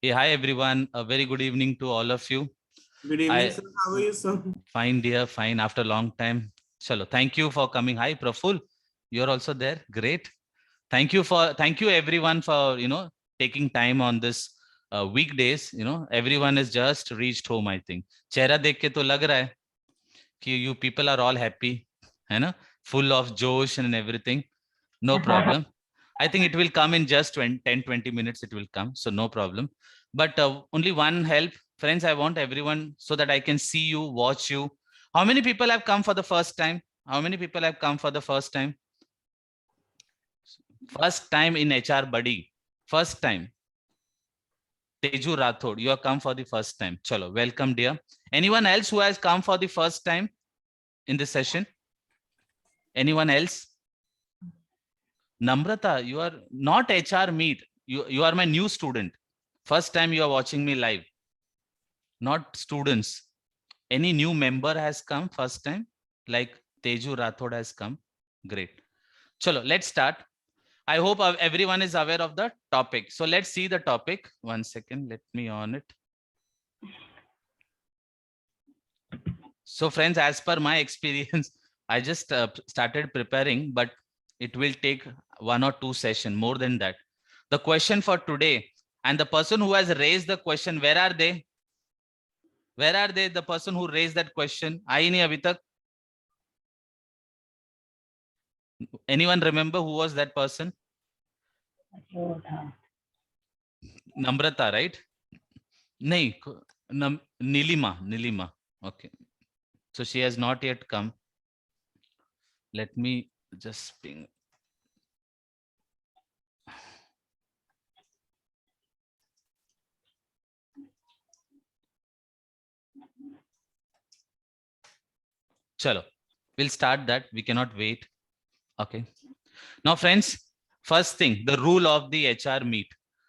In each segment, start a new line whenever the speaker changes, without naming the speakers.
Hey, hi everyone. A very good evening to all of you.
Good evening, sir. How are you, sir?
Fine, dear. Fine. After a long time. Chalo. Thank you for coming. Hi, Praful. You're also there. Great. Thank you everyone for taking time on this weekdays. Everyone has just reached home. I think. चेहरा देख के तो लग रहा है कि you people are all happy, है ना? Full of josh and everything. No problem. I think it will come in just 10-20 minutes. It will come. So no problem. But only one help, friends. I want everyone so that I can see you, watch you. How many people have come for the first time? How many people have come for the first time? First time in HR, buddy. First time. Teju Rathod, you have come for the first time. Chalo, welcome, dear. Anyone else who has come for the first time in this session? Anyone else? Namrata, you are not HR meet. You are my new student. First time you are watching me live. Not students. Any new member has come first time? Like Teju Rathod has come. Great. Chalo, let's start. I hope everyone is aware of the topic. So let's see the topic. 1 second. Let me on it. So friends, as per my experience, I just started preparing, but it will take 1 or 2 sessions, more than that. The question for today, and the person who has raised the question, where are they? Where are they? The person who raised that question? Aayi nahi abhi tak? Anyone remember who was that person? Namrata, right? Nahi, Nilima. Okay. So she has not yet come. Let me just ping. Chalo, we'll start that. We cannot wait. Okay. Now, friends, first thing, the rule of the HR meet.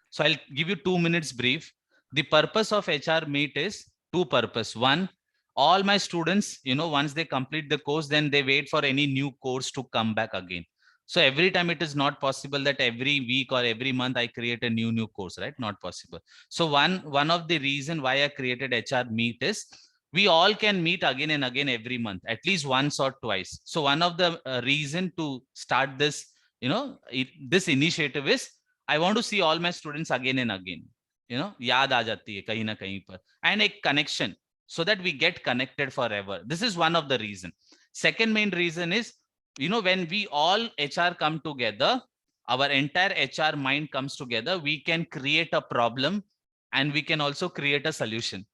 So I'll give you 2 minutes brief. The purpose of HR meet is two purpose. One, all my students, once they complete the course, then they wait for any new course to come back again. So every time it is not possible that every week or every month I create a new course, right? Not possible. So one of the reason why I created HR meet is we all can meet again and again every month, at least once or twice. So one of the reason to start this, this initiative is I want to see all my students again and again. याद आ जाती है कहीं ना कहीं पर, and a connection, so that we get connected forever. This is one of the reason. Second main reason is, when we all HR come together, our entire HR mind comes together, we can create a problem and we can also create a solution.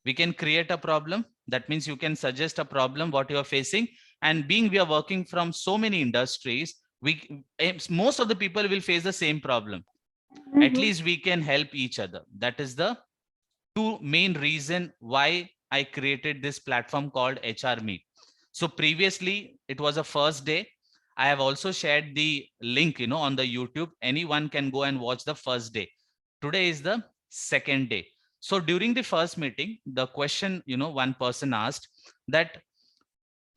We can create a problem. That means you can suggest a problem what you are facing, and being we are working from so many industries, most of the people will face the same problem. At least we can help each other. That is the two main reason why I created this platform called HR Meet. So previously it was a first day. I have also shared the link, on the YouTube. Anyone can go and watch the first day. Today is the second day. So during the first meeting, the question, one person asked, that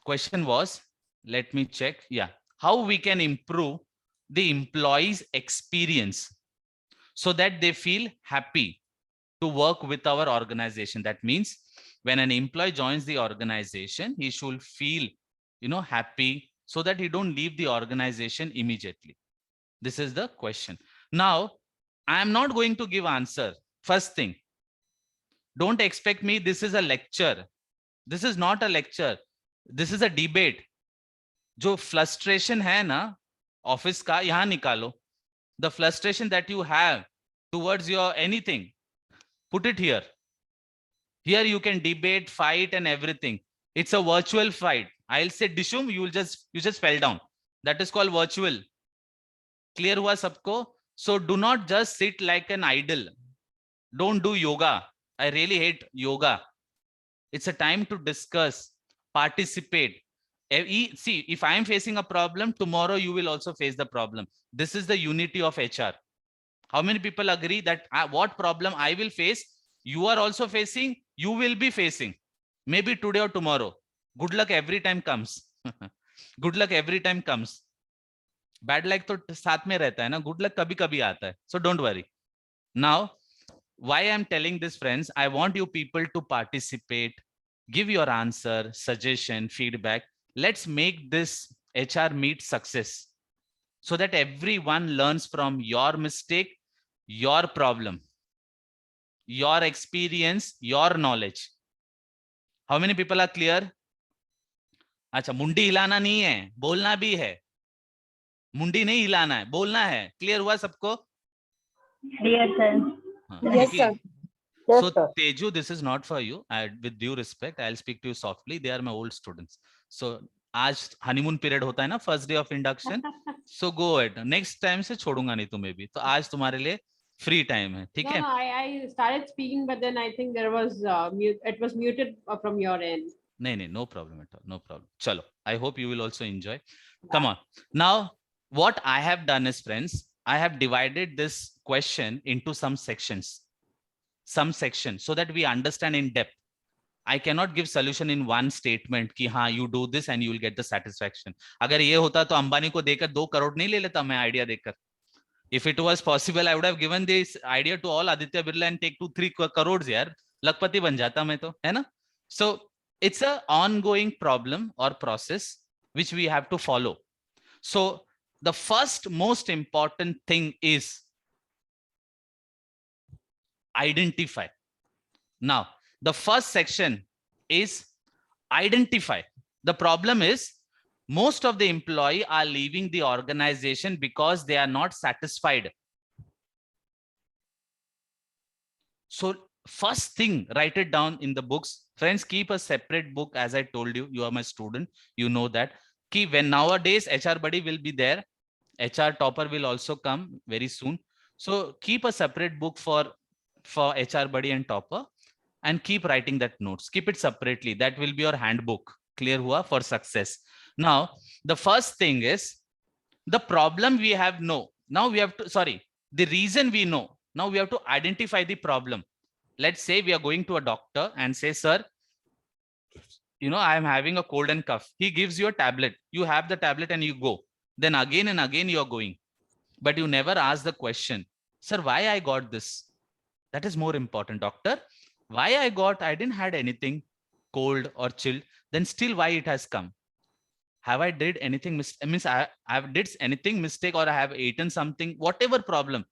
question was, let me check. Yeah. How we can improve the employees' experience so that they feel happy to work with our organization. That means when an employee joins the organization, he should feel, happy, so that he don't leave the organization immediately. This is the question. Now, I am not going to give answer. First thing, don't expect me. This is a lecture. This is not a lecture. This is a debate. जो frustration है ना office का, यहाँ निकालो. The frustration that you have towards your anything, put it here. Here you can debate, fight, and everything. It's a virtual fight. I'll say Dishum, you just fell down. That is called virtual. Clear हुआ सबको? So do not just sit like an idol. Don't do yoga. I really hate yoga. It's a time to discuss, participate. See, if I am facing a problem, tomorrow you will also face the problem. This is the unity of HR. How many people agree that what problem I will face, you are also facing, you will be facing, maybe today or tomorrow. Good luck every time comes. Good luck every time comes. Bad luck तो साथ में रहता है ना, good luck कभी कभी आता है. So don't worry. Now, why I'm telling this, friends, I want you people to participate, give your answer, suggestion, feedback. Let's make this HR meet success so that everyone learns from your mistake, your problem, your experience, your knowledge. How many people are clear? अच्छा, मुंडी हिलाना नहीं है, बोलना भी है. मुंडी नहीं हिलाना है, बोलना है. क्लियर हुआ सबको?
Yes, sir.
Yes, sir. Yes,
So
sir.
Teju, this is not for you. With due respect, I'll speak to you softly. They are my old students. So आज हनीमून पीरियड होता है ना, first day of induction. So go at, next time से छोड़ूंगा नहीं तुम्हें भी. तो आज तुम्हारे लिए फ्री टाइम है, ठीक है?
No, I started speaking, but then I think there was it was muted from your end.
नहीं नहीं, no problem at all, no problem. चलो, I hope you will also enjoy. Come on. Now, what I have done is, friends, I have divided this question into some sections, so that we understand in depth. I cannot give solution in one statement कि हाँ you do this and you will get the satisfaction. अगर ये होता तो अंबानी को देकर 2 करोड़ नहीं ले लेता मैं आइडिया देकर. If it was possible, I would have given this idea to all Aditya Birla and take 2-3 crores यार, लखपति बन जाता मैं तो, है ना? So it's a ongoing problem or process which we have to follow. So the first most important thing is identify. Now, the first section is identify. The problem is most of the employee are leaving the organization because they are not satisfied. So first thing, write it down in the books. Friends, keep a separate book. As I told you, you are my student. You know that. Ki when nowadays HR buddy will be there, HR topper will also come very soon. So keep a separate book for HR buddy and topper, and keep writing that notes. Keep it separately. That will be your handbook. Clear hua for success. Now, the first thing is the problem we have know. Now we have to, sorry, the reason we know. Now we have to identify the problem. Let's say we are going to a doctor and say, sir, you know, I am having a cold and cough. He gives you a tablet. You have the tablet and you go. Then again and again you are going. But you never ask the question, sir, why I got this? That is more important, doctor. Why I didn't had anything cold or chilled, then still why it has come? Have I did anything means I have did anything mistake, or I have eaten something, whatever problem.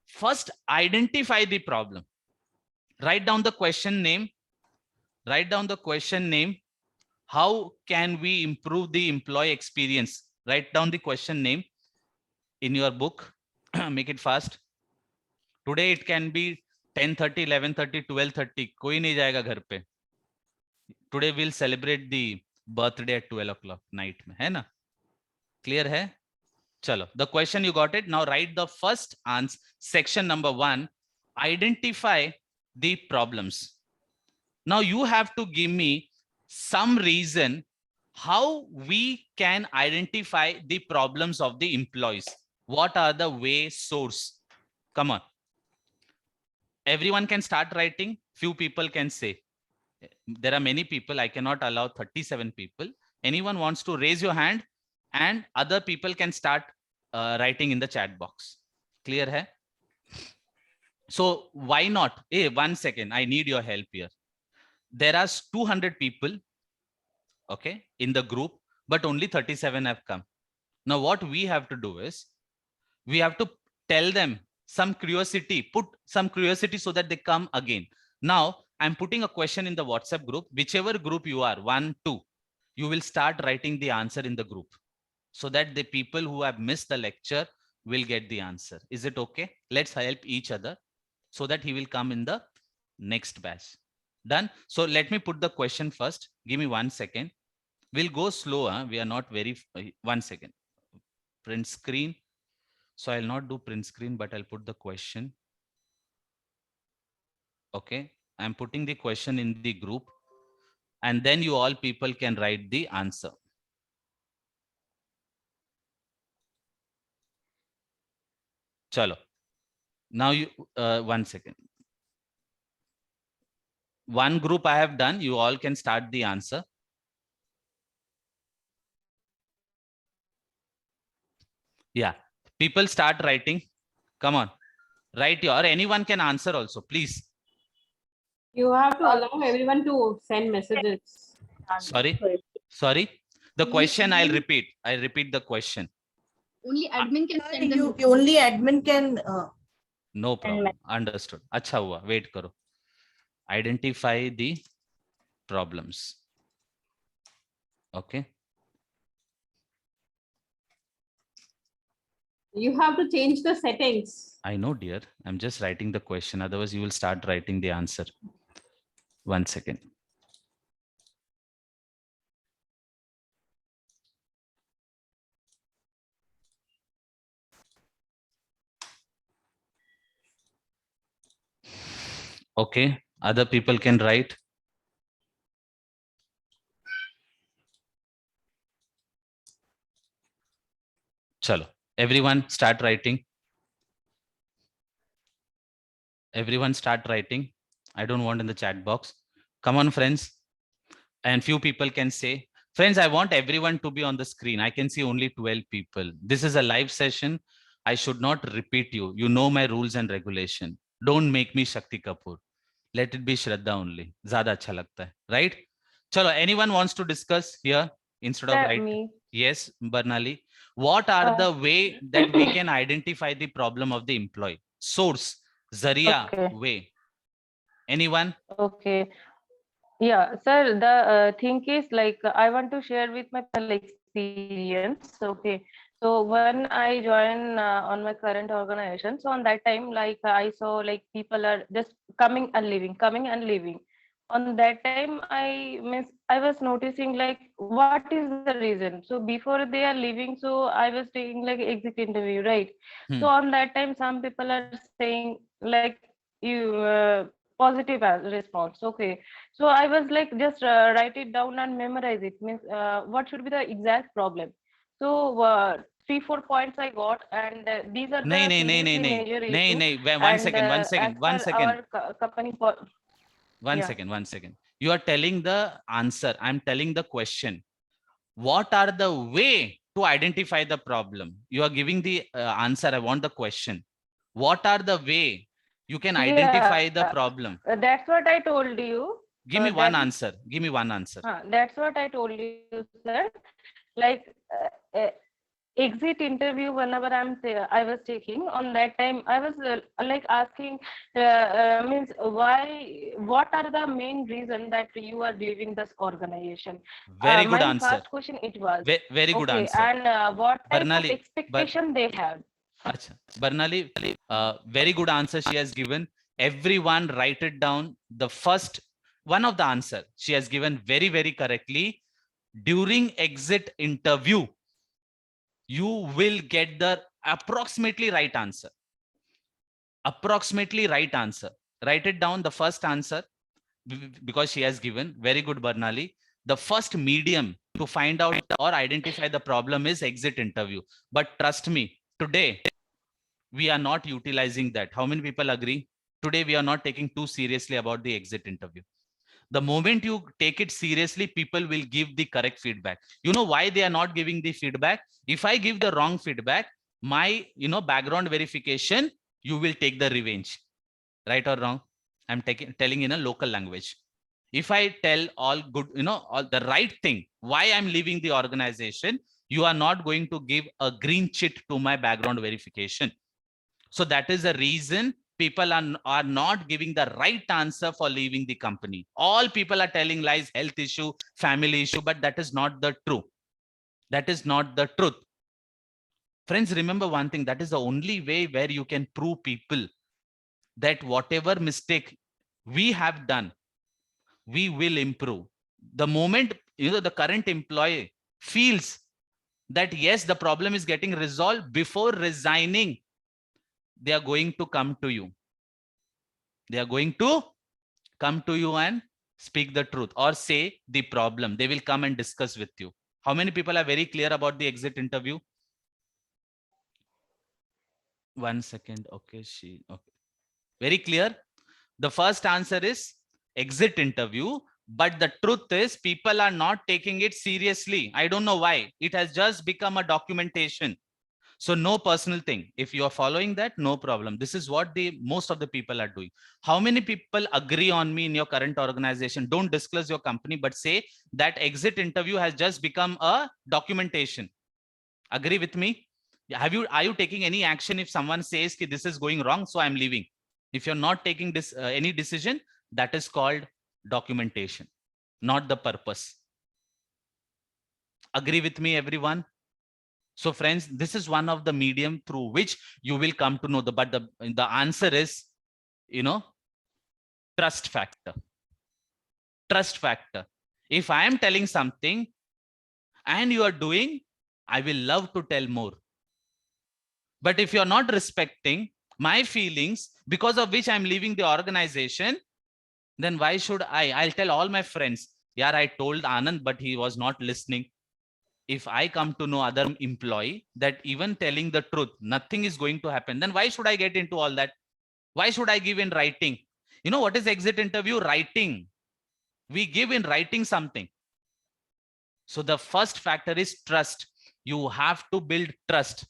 First, identify the problem. Write down the question name. Write down the question name. How can we improve the employee experience? Write down the question name in your book. Make it fast. Today it can be 10:30, 11:30, 12:30. कोई नहीं जाएगा घर पे. Today we'll celebrate the birthday at 12 o'clock night में, है ना? Clear है? चलो, the question you got it. Now write the first answer, section number 1. Identify the problems. Now you have to give me some reason how we can identify the problems of the employees. What are the way source? Come on. Everyone can start writing. Few people can say. There are many people. I cannot allow 37 people. Anyone wants to raise your hand, and other people can start writing in the chat box. Clear hai? So why not? Hey, 1 second. I need your help here. There are 200 people, okay, in the group, but only 37 have come. Now what we have to do is we have to tell them some curiosity, put some curiosity so that they come again. Now I'm putting a question in the WhatsApp group. Whichever group you are, 1, 2, you will start writing the answer in the group so that the people who have missed the lecture will get the answer. Is it okay? Let's help each other so that he will come in the next batch. Done. So let me put the question first. Give me 1 second. We'll go slow. Huh? We are not very, 1 second. Print screen. So I'll not do print screen, but I'll put the question. Okay. I'm putting the question in the group, and then you all people can write the answer. Chalo. Now you, 1 second. One group I have done. You all can start the answer. Yeah. People start writing. Come on. Write your, or anyone can answer also, please.
You have to allow everyone to send messages.
Sorry. The question I'll repeat. I'll repeat the question.
Only admin can send them.
You only admin can.
No problem. Understood. Acha hua. Wait karo. Identify the problems. Okay.
You have to change the settings.
I know, dear. I'm just writing the question. Otherwise, you will start writing the answer. 1 second. Okay. Other people can write. Chalo. Everyone start writing. Everyone start writing. I don't want in the chat box. Come on, friends. And few people can say, friends, I want everyone to be on the screen. I can see only 12 people. This is a live session. I should not repeat you. You know my rules and regulation. Don't make me Shakti Kapoor. Let it be Shraddha only. Zyada acha lagta hai, right? Chalo, anyone wants to discuss here instead of writing?
Me.
Yes, Barnali. What are the way that we can identify the problem of the employee? Source, Zaria
Okay.
way. Anyone?
Okay. Yeah, sir, the thing is like I want to share with my personal experience. Okay. So when I joined on my current organization, so on that time, like I saw like people are just coming and leaving, coming and leaving. On that time, I was noticing like what is the reason. So before they are leaving, so I was taking like exit interview, right? So on that time, some people are saying like you positive response. Okay. So I was like, just write it down and memorize it. Means what should be the exact problem. So 3-4 points I got, and these are the seriously major issue.
One second.
Our company.
One second. You are telling the answer. I'm telling the question. What are the way to identify the problem? You are giving the answer. I want the question. What are the way you can identify the problem?
That's what I told you.
Give me one answer. Give me one answer.
That's what I told you, sir. Like exit interview, whenever I was taking, on that time I was like asking means what are the main reason that you are leaving this organization.
Very good
my
answer.
first question it was
Very good
okay,
answer.
and what type
Barnali,
of expectation they have.
Achha. Barnali, very good answer she has given. Everyone write it down. The first one of the answer she has given very, very correctly. During exit interview, you will get the approximately right answer. Approximately right answer. Write it down, the first answer, because she has given. Very good, Barnali. The first medium to find out or identify the problem is exit interview. But trust me, today, we are not utilizing that. How many people agree? Today, we are not taking too seriously about the exit interview. The moment you take it seriously, people will give the correct feedback. You know why they are not giving the feedback? If I give the wrong feedback, my background verification, you will take the revenge. Right or wrong? I'm telling in a local language. If I tell all good, all the right thing, why I'm leaving the organization, you are not going to give a green chit to my background verification. So that is the reason people are not giving the right answer for leaving the company. All people are telling lies, health issue, family issue, but that is not the truth. That is not the truth. Friends, remember one thing, that is the only way where you can prove people that whatever mistake we have done, we will improve. The moment the current employee feels that yes, the problem is getting resolved, before resigning, they are going to come to you. They are going to come to you and speak the truth or say the problem. They will come and discuss with you. How many people are very clear about the exit interview? 1 second. Okay, okay. Very clear. The first answer is exit interview, but the truth is people are not taking it seriously. I don't know why. It has just become a documentation. So no personal thing. If you are following that, no problem. This is what the most of the people are doing. How many people agree on me in your current organization? Don't disclose your company, but say that exit interview has just become a documentation. Agree with me? Are you taking any action if someone says that this is going wrong, so I'm leaving? If you're not taking this any decision, that is called documentation, not the purpose. Agree with me, everyone? So friends, this is one of the medium through which you will come to know but the answer is, trust factor. Trust factor. If I am telling something and you are doing, I will love to tell more. But if you're not respecting my feelings because of which I'm leaving the organization, then why should I'll tell all my friends, yeah, I told Anand, but he was not listening. If I come to know other employee that even telling the truth, nothing is going to happen, then why should I get into all that? Why should I give in writing? You know what is exit interview? Writing. We give in writing something. So the first factor is trust. You have to build trust.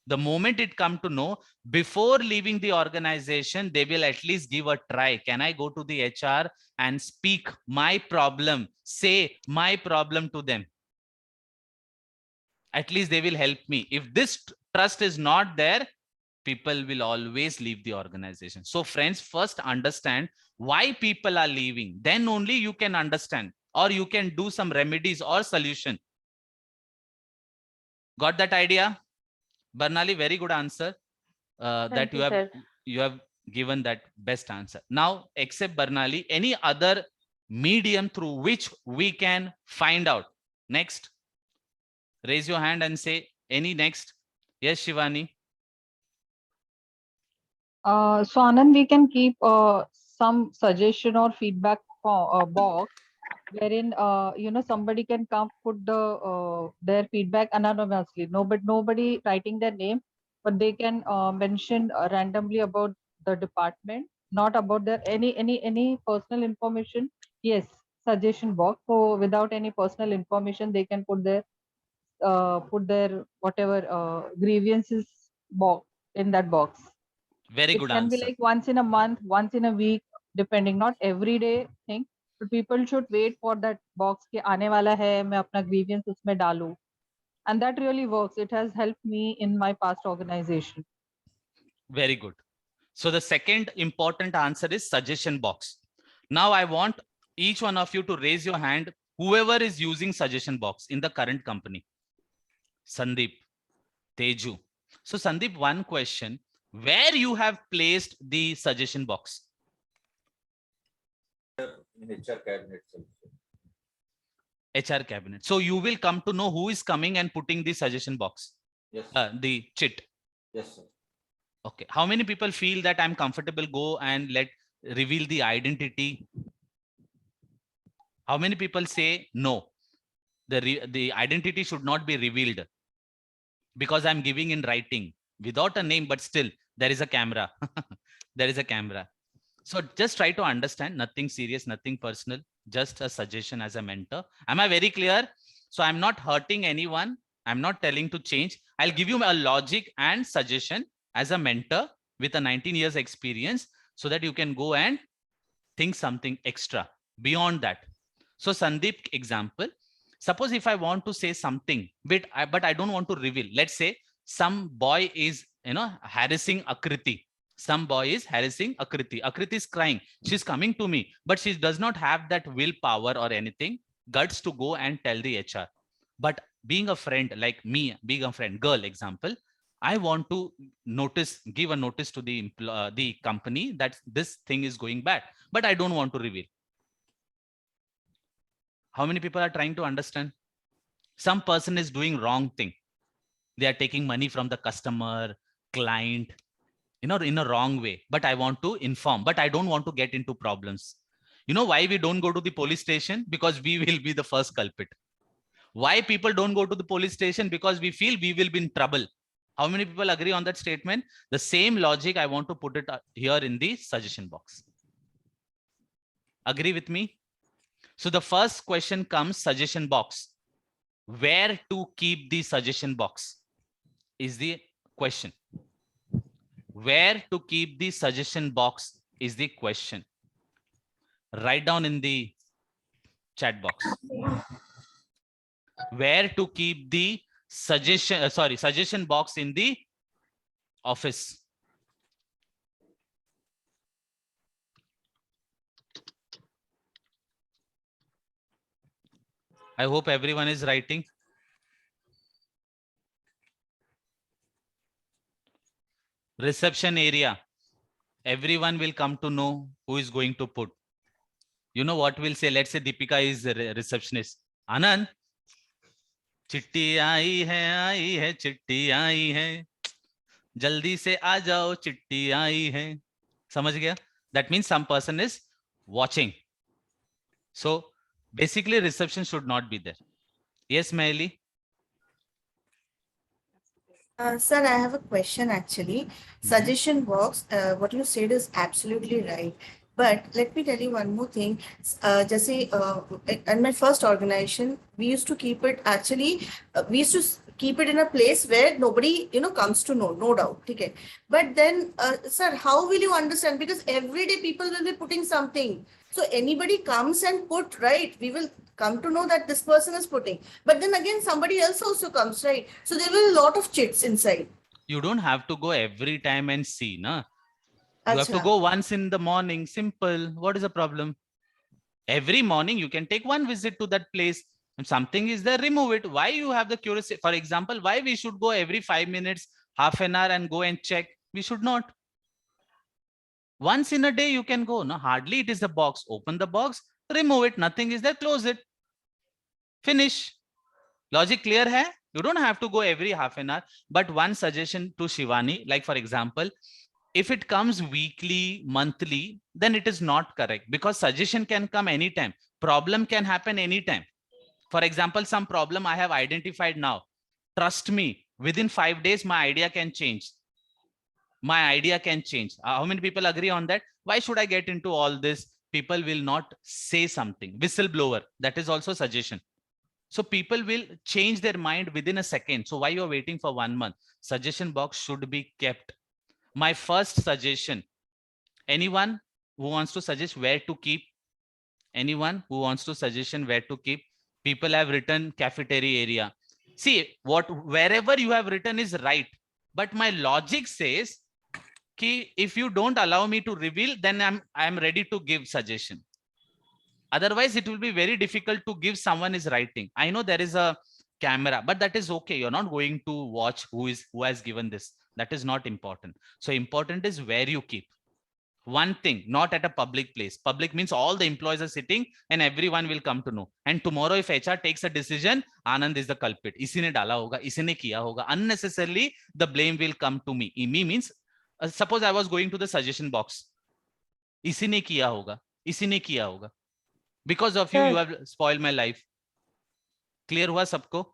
The moment it come to know, before leaving the organization, they will at least give a try. Can I go to the HR and speak my problem, say my problem to them? At least they will help me. If this trust is not there, people will always leave the organization. So friends, first understand why people are leaving. Then only you can understand, or you can do some remedies or solution. Got that idea? Barnali, very good answer. That you have given that best answer. Now, except Barnali, any other medium through which we can find out? Next. Raise your hand and say any next. Yes, Shivani.
So Anand, we can keep some suggestion or feedback box wherein somebody can come put their feedback anonymously. Nobody writing their name, but they can mention randomly about the department, not about their any personal information. Yes, suggestion box. So without any personal information, they can put their whatever grievances box in that box.
Very good answer.
It can be like once in a month, once in a week, depending, not every day thing. But people should wait for that box कि आने वाला है, मैं अपना grievance उसमें डालूं. And that really works. It has helped me in my past organization.
Very good. So the second important answer is suggestion box. Now I want each one of you to raise your hand, whoever is using suggestion box in the current company. Sandeep, Teju. So Sandeep, one question, where you have placed the suggestion box?
In HR cabinet.
HR cabinet. So you will come to know who is coming and putting the suggestion box.
Yes.
The chit.
Yes, sir.
Okay. How many people feel that I'm comfortable go and reveal the identity? How many people say no? The identity should not be revealed because I'm giving in writing without a name, but still there is a camera. There is a camera. So just try to understand, nothing serious, nothing personal, just a suggestion as a mentor. Am I very clear? So I'm not hurting anyone. I'm not telling to change. I'll give you a logic and suggestion as a mentor with a 19 years experience so that you can go and think something extra beyond that. So Sandeep example, suppose if I want to say something, but I don't want to reveal. Let's say some boy is, harassing Akriti. Some boy is harassing Akriti. Akriti is crying. She's coming to me, but she does not have that willpower or anything, guts to go and tell the HR. But being a friend like me, being a friend, girl example, I want to give a notice to the company that this thing is going bad, but I don't want to reveal. How many people are trying to understand? Some person is doing wrong thing. They are taking money from the customer, client, in a wrong way, but I want to inform, but I don't want to get into problems. You know why we don't go to the police station? Because we will be the first culprit. Why people don't go to the police station? Because we feel we will be in trouble. How many people agree on that statement? The same logic I want to put it here in the suggestion box. Agree with me? So the first question comes, suggestion box. Where to keep the suggestion box is the question. Where to keep the suggestion box is the question. Write down in the chat box. Where to keep the suggestion box in the office. I hope everyone is writing. Reception area. Everyone will come to know who is going to put. You know what we'll say? Let's say Deepika is the receptionist. Anand, चिट्ठी आई है चिट्ठी आई है, जल्दी से आ जाओ चिट्ठी आई है. समझ गया? That means some person is watching. So basically reception should not be there. Yes, Maili?
Sir, I have a question actually. Suggestion box, what you said is absolutely right. But let me tell you one more thing. Just in my first organization, we used to keep it actually, we used to keep it in a place where nobody, comes to know, no doubt. Okay. But then, sir, how will you understand? Because every day people will be putting something. So anybody comes and put, right? We will come to know that this person is putting. But then again, somebody else also comes, right? So there will be a lot of chits inside.
You don't have to go every time and see, na? You have to
Acha.
go once in the morning. Simple. What is the problem? Every morning you can take one visit to that place. If something is there, remove it. Why you have the curiosity? For example, why we should go every 5 minutes, half an hour and go and check? We should not. Once in a day you can go. No, hardly it is the box. Open the box, remove it. Nothing is there, close it. Finish. Logic clear hai? You don't have to go every half an hour. But one suggestion to Shivani, like for example, if it comes weekly, monthly, then it is not correct because suggestion can come anytime. Problem can happen anytime. For example, some problem I have identified now. Trust me, within 5 days, my idea can change. My idea can change. How many people agree on that? Why should I get into all this? People will not say something. Whistleblower, that is also suggestion. So people will change their mind within a second. So why you're waiting for 1 month? Suggestion box should be kept. My first suggestion, anyone who wants to suggest where to keep? Anyone who wants to suggestion where to keep? People have written cafeteria area. See, wherever you have written is right. But my logic says, ki if you don't allow me to reveal, then I'm ready to give suggestion. Otherwise, it will be very difficult to give someone is writing. I know there is a camera, but that is okay. You're not going to watch who has given this. That is not important. So important is where you keep. One thing, not at a public place. Public means all the employees are sitting and everyone will come to know. And tomorrow if HR takes a decision, Anand is the culprit. Isi ne dala hoga, isi ne kiya hoga. Unnecessarily, the blame will come to me. Me means, suppose I was going to the suggestion box. Isi ne kiya hoga, isi ne kiya hoga. Because of you, you have spoiled my life. Clear hua sabko?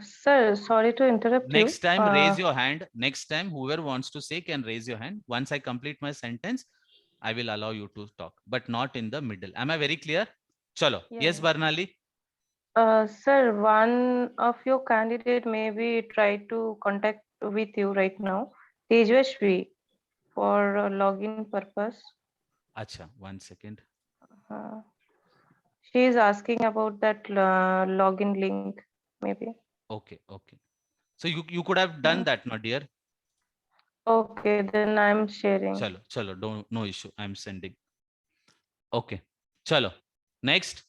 Sir, sorry to interrupt you.
Next time, raise your hand. Next time, whoever wants to say can raise your hand. Once I complete my sentence, I will allow you to talk, but not in the middle. Am I very clear? Chalo.
Yeah.
Yes, Barnali.
Sir, one of your candidate maybe tried to contact with you right now, Tejashvi, for login purpose.
Acha, 1 second.
She is asking about that login link, maybe.
Okay, okay. So you could have done that, no dear.
Okay, then I'm sharing.
Chalo, chalo, no issue. I'm sending. Okay, chalo. Next.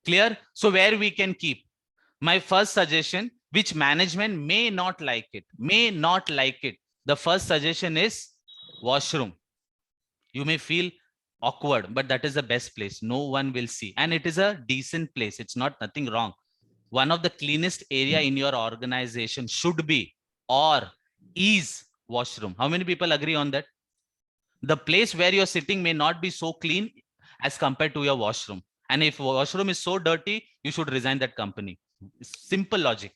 Clear? So where we can keep? My first suggestion, which management may not like it. The first suggestion is washroom. You may feel awkward, but that is the best place. No one will see. And it is a decent place. It's not nothing wrong. One of the cleanest area in your organization should be or is washroom. How many people agree on that? The place where you're sitting may not be so clean as compared to your washroom. And if washroom is so dirty, you should resign that company. Simple logic.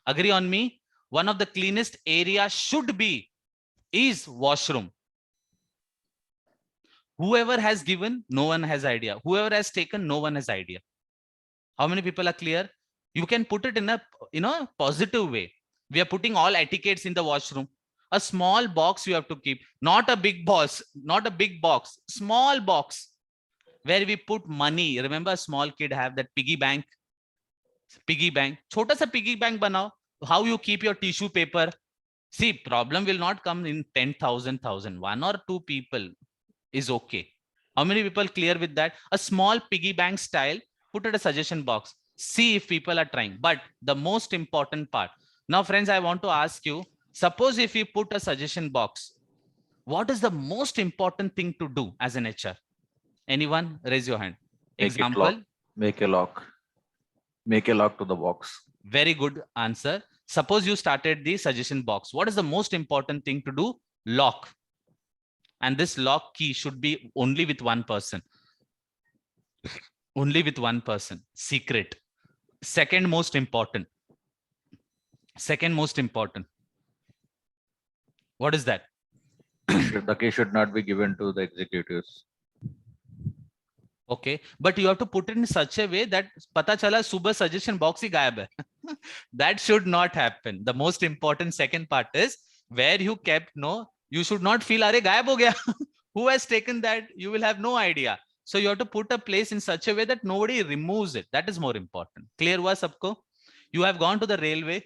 Agree on me? One of the cleanest area should be is washroom. Whoever has given, no one has idea. Whoever has taken, no one has idea. How many people are clear? You can put it in a positive way. We are putting all etiquettes in the washroom. A small box you have to keep, not a big box, not a big box, small box where we put money. Remember, a small kid have that piggy bank. Piggy bank, छोटा सा piggy bank बनाओ. How you keep your tissue paper? See, problem will not come in 10,000. 1 or 2 people is okay. How many people clear with that? A small piggy bank style, put it a suggestion box. See if people are trying. But the most important part. Now, friends, I want to ask you, suppose if you put a suggestion box, what is the most important thing to do as an HR? Anyone? Raise your hand.
Make it lock.
Example.
Make a lock. Make a lock to the box.
Very good answer. Suppose you started the suggestion box. What is the most important thing to do? Lock. And this lock key should be only with one person. Only with one person. Secret. Second most important. Second most important. What is that?
The key should not be given to the executives.
Okay, but you have to put it in such a way that pata chala subah suggestion box hi gayab hai. That should not happen. The most important second part is where you kept, no, you should not feel are gayab ho gaya. Who has taken that? You will have no idea. So you have to put a place in such a way that nobody removes it. That is more important. Clear hua sabko? You have gone to the railway.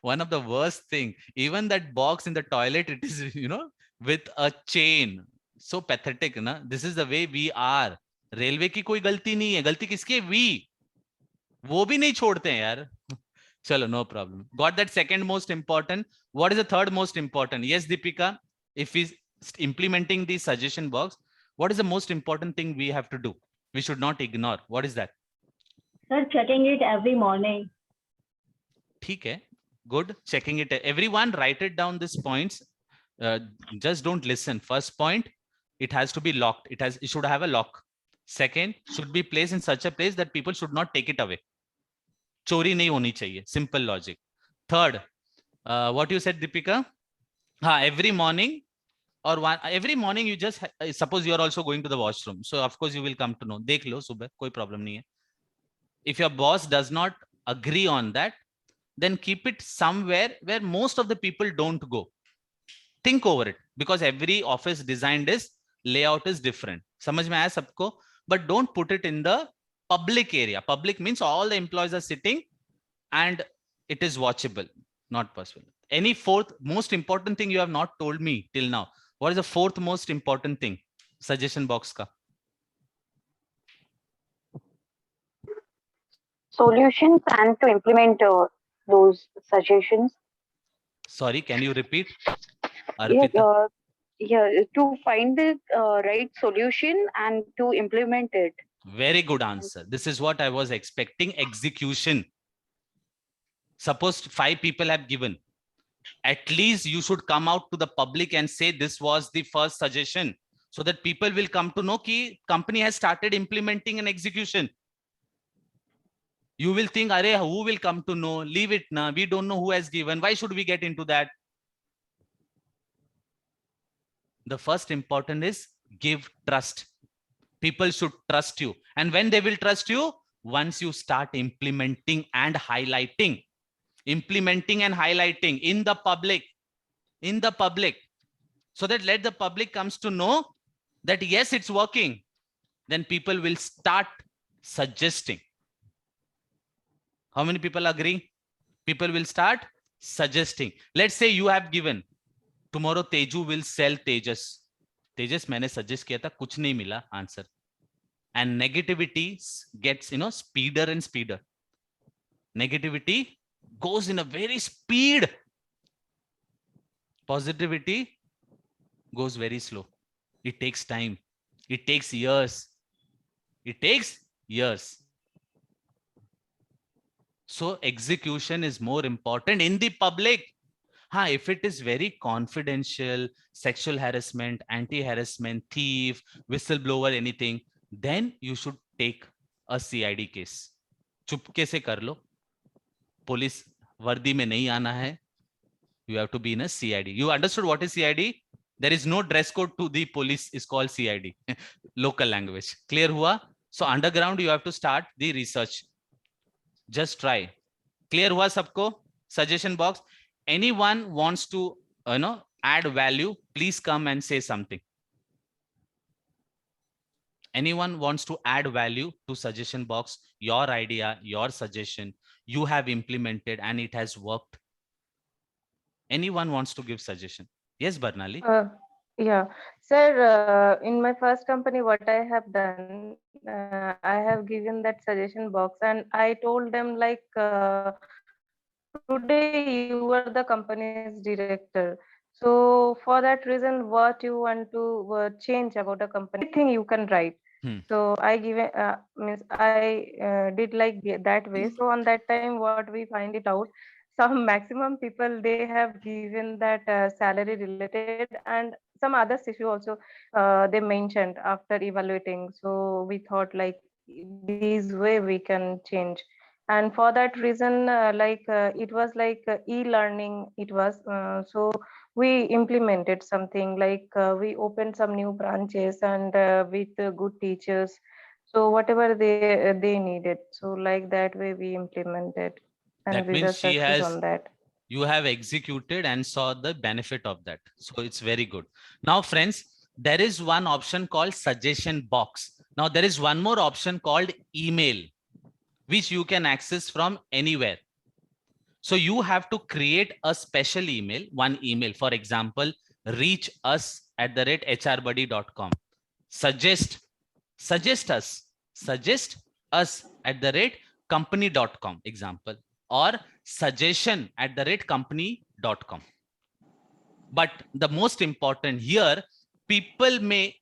One of the worst thing, even that box in the toilet, it is, with a chain. So pathetic, na? This is the way we are. Railway की कोई गलती नहीं है, गलती किसकी है? We, वो भी नहीं छोड़ते हैं यार. चलो, no problem. Got that second most important. What is the third most important? Yes, Deepika, if we implementing the suggestion box, what is the most important thing we have to do? We should not ignore. What is that?
Sir, checking it every morning.
ठीक है, good. Checking it. Everyone write it down, these points. Just don't listen. First point, it has to be locked. It should have a lock. Second, should be placed in such a place that people should not take it away. Chori nahi honi chahiye. Simple logic. Third, what you said, Deepika? Every morning every morning you just suppose you are also going to the washroom. So of course you will come to know. Dekh lo subah, koi problem nahi hai. If your boss does not agree on that, then keep it somewhere where most of the people don't go. Think over it, because every office designed is layout is different. Samajh mein aaya sabko? But don't put it in the public area. Public means all the employees are sitting and it is watchable, not possible. Any fourth most important thing you have not told me till now? What is the fourth most important thing? Suggestion box ka.
Solutions and to implement those suggestions.
Sorry, can you repeat?
Yeah, to find the right solution and to implement it.
Very good answer. This is what I was expecting. Execution. Suppose 5 people have given. At least you should come out to the public and say this was the first suggestion, so that people will come to know ki company has started implementing an execution. You will think, are who will come to know? Leave it na. We don't know who has given. Why should we get into that? The first important is give trust. People should trust you. And when they will trust you, once you start implementing and highlighting, in the public, so that let the public comes to know that yes, it's working. Then people will start suggesting. How many people agree? People will start suggesting. Let's say you have given. Tomorrow Teju will sell Tejas. Tejas मैंने suggest किया था, कुछ नहीं मिला answer. And negativity gets, speeder and speeder. Negativity goes in a very speed. Positivity goes very slow. It takes time. It takes years. It takes years. So execution is more important in the public. If it is very confidential, sexual harassment, anti-harassment, thief, whistleblower, anything, then you should take a CID case. चुपके से कर लो. Police वर्दी में नहीं आना है. You have to be in a CID. You understood what is CID? There is no dress code to the police. Is called CID. Local language. Clear हुआ? So underground you have to start the research. Just try. Clear hua sabko? Suggestion box. Anyone wants to add value, please come and say something. Anyone wants to add value to suggestion box, your idea, your suggestion, you have implemented and it has worked. Anyone wants to give suggestion? Yes, Barnali.
Yeah, sir, in my first company, what I have done, I have given that suggestion box and I told them like, today you are the company's director. So for that reason, what you want to change about a company, anything you can write. So I give means I did like that way. So on that time, what we find it out, some maximum people they have given that salary related and some other issue also they mentioned after evaluating. So we thought like this way we can change, and for that reason it was like e-learning it was, so we implemented something like we opened some new branches and with good teachers, so whatever they needed, so like that way we implemented and
That
we were
means she
success
has,
on that.
you have executed and saw the benefit of that. So it's very good. Now, friends, there is one option called suggestion box. Now there is one more option called email, which you can access from anywhere. So you have to create a special email, one email, for example, reach us@hrbuddy.com. Suggest us @company.com, example, or suggestion@company.com. But the most important here, people may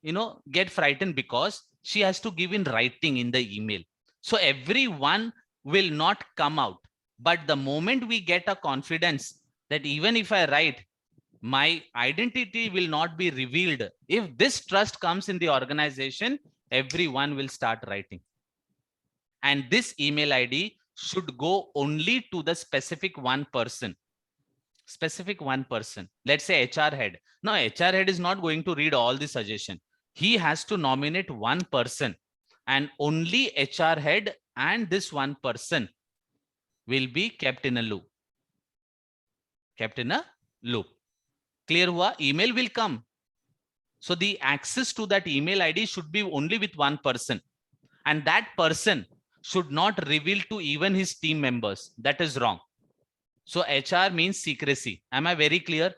get frightened because she has to give in writing in the email. So everyone will not come out. But the moment we get a confidence that even if I write, my identity will not be revealed. If this trust comes in the organization, everyone will start writing. And this email ID should go only to the specific one person. Let's say HR head. Now HR head is not going to read all the suggestion. He has to nominate one person, and only HR head and this one person will be kept in a loop. Clear hua? Email will come. So the access to that email ID should be only with one person, and that person should not reveal to even his team members. That is wrong. So HR means secrecy. Am I very clear?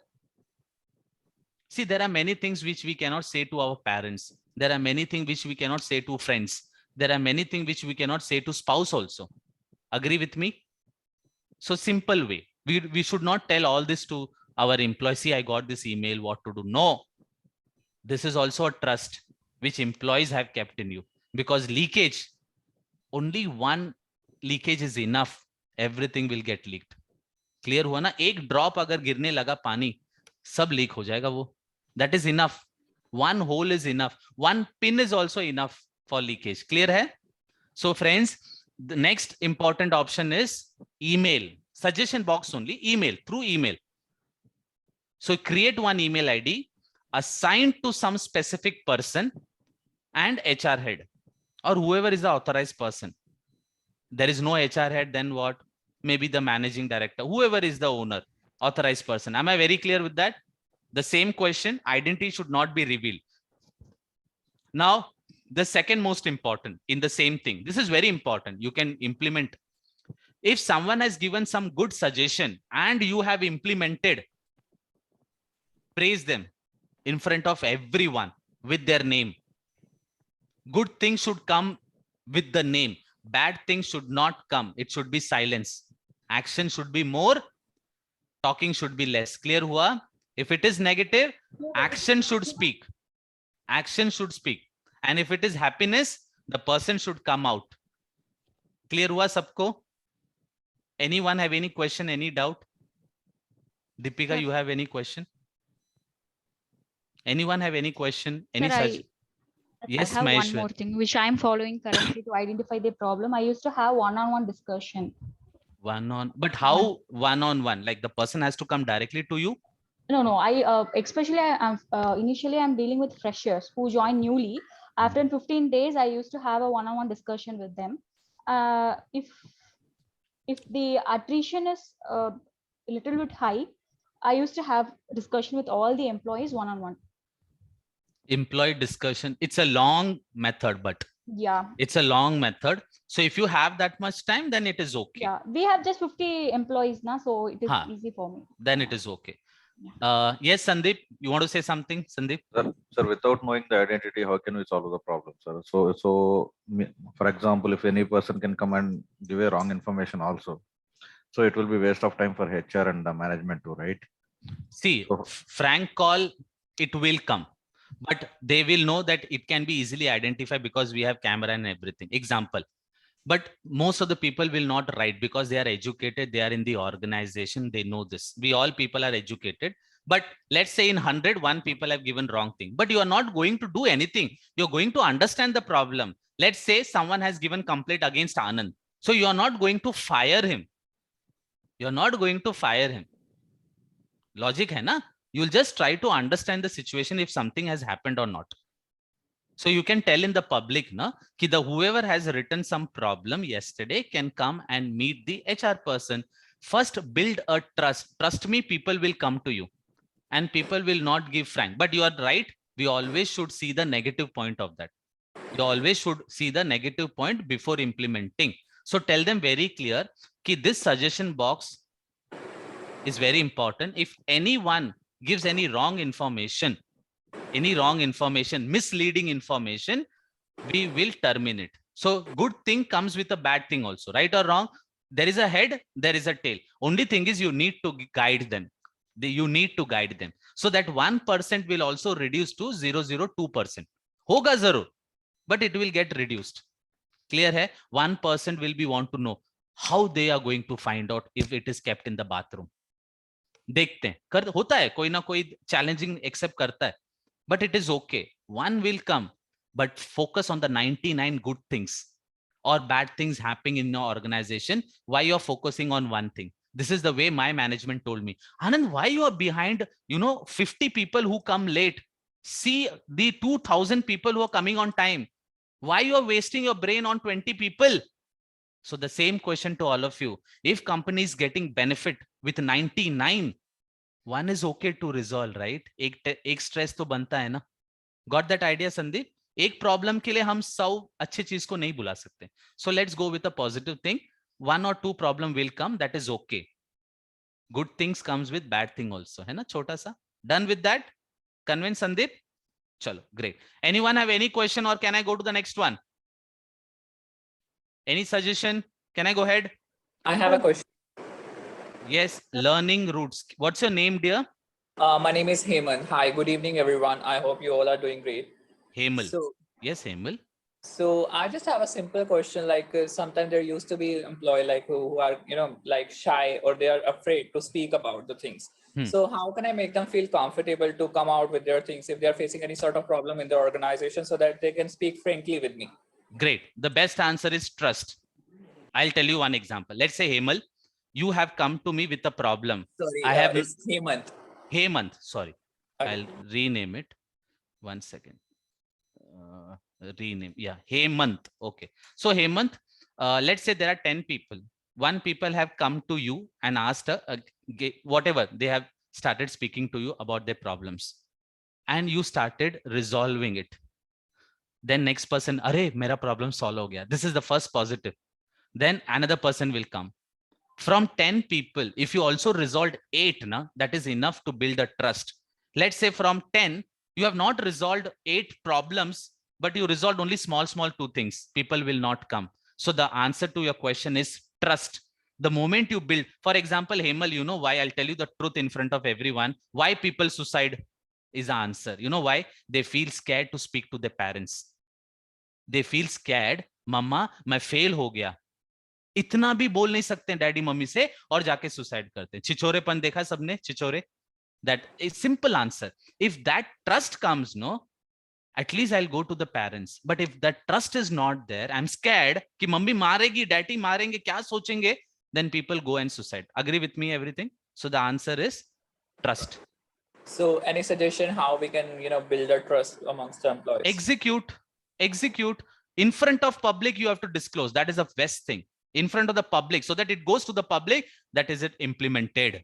See, there are many things which we cannot say to our parents. There are many things which we cannot say to friends. There are many things which we cannot say to spouse also. Agree with me? So simple way. We should not tell all this to our employees. See, I got this email, what to do? No. This is also a trust which employees have kept in you, because leakage, only one leakage is enough. Everything will get leaked. Clear हुआ ना? एक drop अगर गिरने लगा पानी, सब leak हो जाएगा वो. That is enough. One hole is enough. One pin is also enough for leakage. Clear hai? So friends, the next important option is email. Suggestion box only, email, through email. So create one email ID assigned to some specific person and HR head, or whoever is the authorized person. There is no HR head, then what? Maybe the managing director, whoever is the owner, authorized person. Am I very clear with that? The same question, identity should not be revealed. Now, the second most important in the same thing. This is very important. You can implement. If someone has given some good suggestion and you have implemented, praise them in front of everyone with their name. Good things should come with the name. Bad things should not come. It should be silence. Action should be more. Talking should be less. Clear hua? If it is negative, action should speak. Action should speak. And if it is happiness, the person should come out. Clear hua sabko? Anyone have any question, any doubt? Deepika, you have any question? Anyone have any question? Any such? Yes,
I have one
Maheshwar.
more thing which I am following currently to identify the problem. I used to have one-on-one discussion.
But how one-on-one? Like the person has to come directly to you?
No. Especially initially I'm dealing with freshers who join newly. After 15 days, I used to have a one-on-one discussion with them. If if the attrition is a little bit high, I used to have discussion with all the employees one-on-one.
Employee discussion, it's a long method, but
Yeah.
it's a long method. So if you have that much time, then it is okay.
Yeah. We have just 50 employees now, so it is easy for me.
Then it is okay. Yes, Sandeep, you want to say something, Sandeep?
Sir, without knowing the identity, how can we solve the problem, sir? So for example, if any person can come and give a wrong information also, so it will be waste of time for HR and the management too, right?
See, frank call, it will come, but they will know that it can be easily identified because we have camera and everything. Example. But most of the people will not write because they are educated. They are in the organization. They know this. We all people are educated. But let's say in 100, 1 people have given wrong thing. But you are not going to do anything. You're going to understand the problem. Let's say someone has given complaint against Anand. So you are not going to fire him. You're not going to fire him. Logic hai na? You'll just try to understand the situation if something has happened or not. So you can tell in the public, na, ki whoever has written some problem yesterday can come and meet the HR person. First, build a trust. Trust me, people will come to you and people will not give frank. But you are right. We always should see the negative point of that. You always should see the negative point before implementing. So tell them very clear ki this suggestion box is very important. If anyone gives any wrong information, misleading information, we will terminate. So good thing comes with a bad thing also, right or wrong? There is a head, there is a tail. Only thing is you need to guide them. You need to guide them. So that 1% will also reduce to 0.02%. Hoga zarur, but it will get reduced. Clear hai? 1% will be want to know how they are going to find out if it is kept in the bathroom. देखते हैं कर होता है कोई ना कोई challenging accept करता है. But it is okay. One will come, but focus on the 99 good things or bad things happening in your organization. Why you're focusing on one thing? This is the way my management told me. Anand, why you are behind, 50 people who come late? See the 2000 people who are coming on time. Why you are wasting your brain on 20 people? So the same question to all of you. If company is getting benefit with 99, one is okay to resolve, right? एक stress तो बनता है ना. Got that idea, Sandeep? एक problem के लिए हम 100 अच्छी चीज को नहीं बुला सकते. So let's go with a positive thing. 1 or 2 problem will come. That is okay. Good things comes with bad thing also, है ना? छोटा सा. Done with that? Convince Sandeep? Chalo, great. Anyone have any question or can I go to the next one? Any suggestion? Can I go ahead?
I have a question.
Yes, learning roots. What's your name, dear?
My name is Hemant. Hi, good evening, everyone. I hope you all are doing great.
Hemal.
So,
yes, Hemal.
So I just have a simple question. Like sometimes there used to be employee like who are like shy or they are afraid to speak about the things. So how can I make them feel comfortable to come out with their things if they are facing any sort of problem in their organization so that they can speak frankly with me?
Great. The best answer is trust. I'll tell you one example. Let's say Hemal, you have come to me with a problem.
Sorry,
I have
it's Hemant.
Hemant, sorry.
Okay.
I'll rename it. 1 second. Rename. Yeah, Hemant. Okay. So Hemant, let's say there are 10 people. 1 people have come to you and asked whatever they have started speaking to you about their problems, and you started resolving it. Then next person, "Arey, mera problem solve ho gaya." This is the first positive. Then another person will come. From 10 people, if you also resolved 8, that is enough to build a trust. Let's say from 10, you have not resolved 8 problems, but you resolved only small 2 things. People will not come. So the answer to your question is trust. The moment you build, for example, Hemal, you know why? I'll tell you the truth in front of everyone. Why people suicide is the answer. You know why? They feel scared to speak to their parents. They feel scared. Mama, मैं fail हो गया. इतना भी बोल नहीं सकते daddy mummy से और जाके सुसाइड करते हैं. छिछोरेपन देखा सबने? छिछोरे. That is simple answer. If that trust comes, at least I'll go to the parents. But if that trust is not there, I'm scared कि मम्मी मारेगी, डैडी मारेंगे, क्या सोचेंगे? Then people go and suicide. Agree with me everything? So the answer is trust.
So any suggestion how we can, build a trust amongst the employees?
Execute. In front of public, you have to disclose. That is the best thing. in front of the public so that it goes to the public. That is it implemented.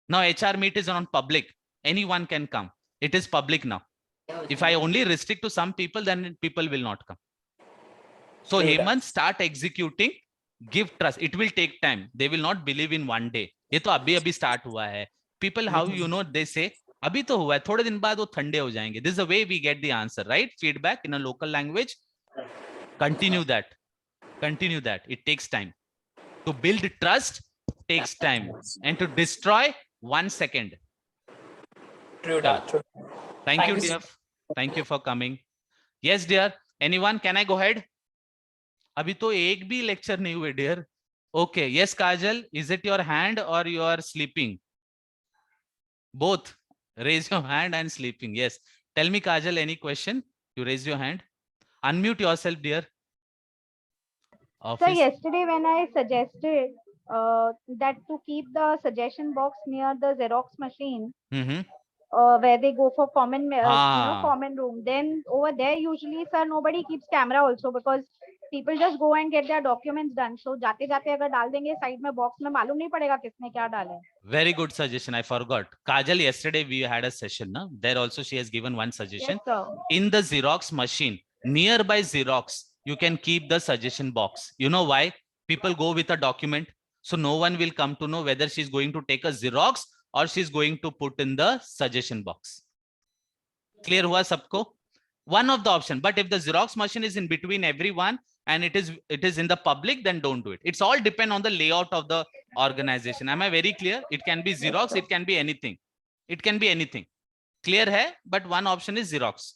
Now HR meet is on public. Anyone can come. It is public now. If I only restrict to some people, then people will not come. So Hemant, start executing. Give trust. It will take time. They will not believe in one day. ये तो अभी start हुआ है. People, how you know, they say अभी तो हुआ है, थोड़े दिन बाद वो ठंडे हो जाएंगे. This is the way we get the answer, right? Feedback in a local language. Continue that. Continue that. It takes time. To build trust takes time, and to destroy 1 second.
True that. True.
Thank you, dear. Thank you for coming. Yes, dear. Anyone? Can I go ahead? अभी तो एक भी lecture नहीं हुए, dear. Okay. Yes, Kajal. Is it your hand or you are sleeping? Both. Raise your hand and sleeping. Yes. Tell me, Kajal, any question? You raise your hand. Unmute yourself, dear.
So yesterday when I suggested that to keep the suggestion box near the Xerox machine, where they go for common, common room, then over there usually, sir, nobody keeps camera also because people just go and get their documents done. So जाते जाते अगर डाल देंगे side में box में, मालूम नहीं पड़ेगा किसने क्या डाला है.
Very good suggestion. I forgot. Kajal, yesterday we had a session. No? There also she has given one suggestion.
Yes, sir.
In the Xerox machine, nearby Xerox, you can keep the suggestion box. You know why? People go with a document. So no one will come to know whether she's going to take a Xerox or she's going to put in the suggestion box. Clear hua sabko? One of the option. But if the Xerox machine is in between everyone and it is in the public, then don't do it. It's all depend on the layout of the organization. Am I very clear? It can be Xerox. It can be anything. It can be anything. Clear hai? But one option is Xerox.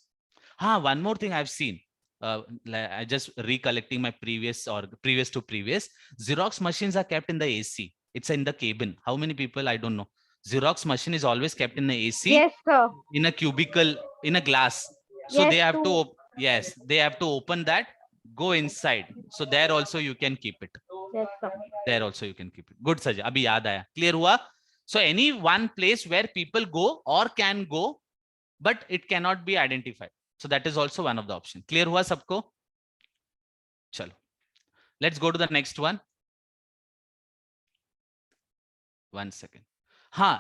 One more thing I've seen. I just recollecting my previous to previous. Xerox machines are kept in the AC. It's in the cabin. How many people? I don't know. Xerox machine is always kept in the AC.
Yes, sir.
In a cubicle, in a glass. So
Yes,
they have
too.
they have to open that, go inside. So there also you can keep it.
Yes, sir.
There also you can keep it. Good, Sajja. Abhi yaad aaya. Clear hua? So any one place where people go or can go, but it cannot be identified. So that is also one of the options. Clear hua sabko? Chalo. Let's go to the next one. 1 second.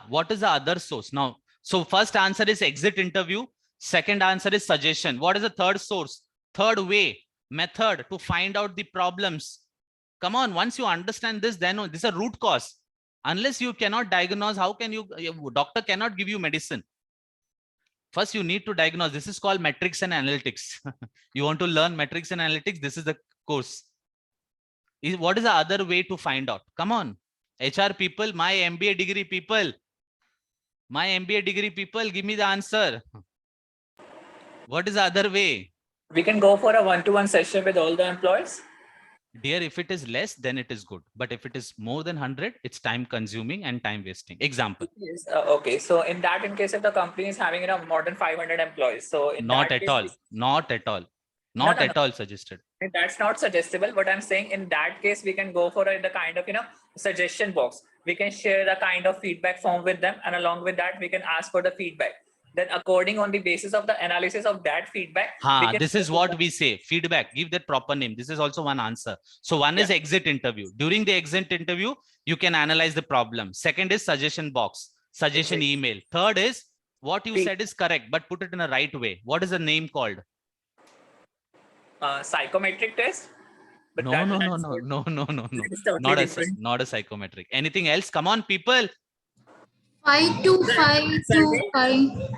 What is the other source? Now, so first answer is exit interview. Second answer is suggestion. What is the third source? Third way, method to find out the problems. Come on, once you understand this, then this is a root cause. Unless you cannot diagnose, how can you, doctor cannot give you medicine. First, you need to diagnose. This is called metrics and analytics. You want to learn metrics and analytics? This is the course. What is the other way to find out? Come on. HR people, my MBA degree people. My MBA degree people, give me the answer. What is the other way?
We can go for a one-to-one session with all the employees.
Dear, if it is less, then it is good. But if it is more than 100, it's time consuming and time wasting. Example.
Yes, okay. So in case, if the company is having more than 500 employees, so in
not
that
at all. Not at all. Not at all suggested.
That's not suggestible. But I'm saying in that case, we can go for the kind of, suggestion box. We can share the kind of feedback form with them. And along with that, we can ask for the feedback. Then according on the basis of the analysis of that feedback.
This is what we say. Feedback, give that proper name. This is also one answer. So one is exit interview. During the exit interview, you can analyze the problem. Second is suggestion box, suggestion email. Third is what you said is correct, but put it in a right way. What is the name called?
Psychometric test. But
No. Not a psychometric. Anything else? Come on, people.
52525.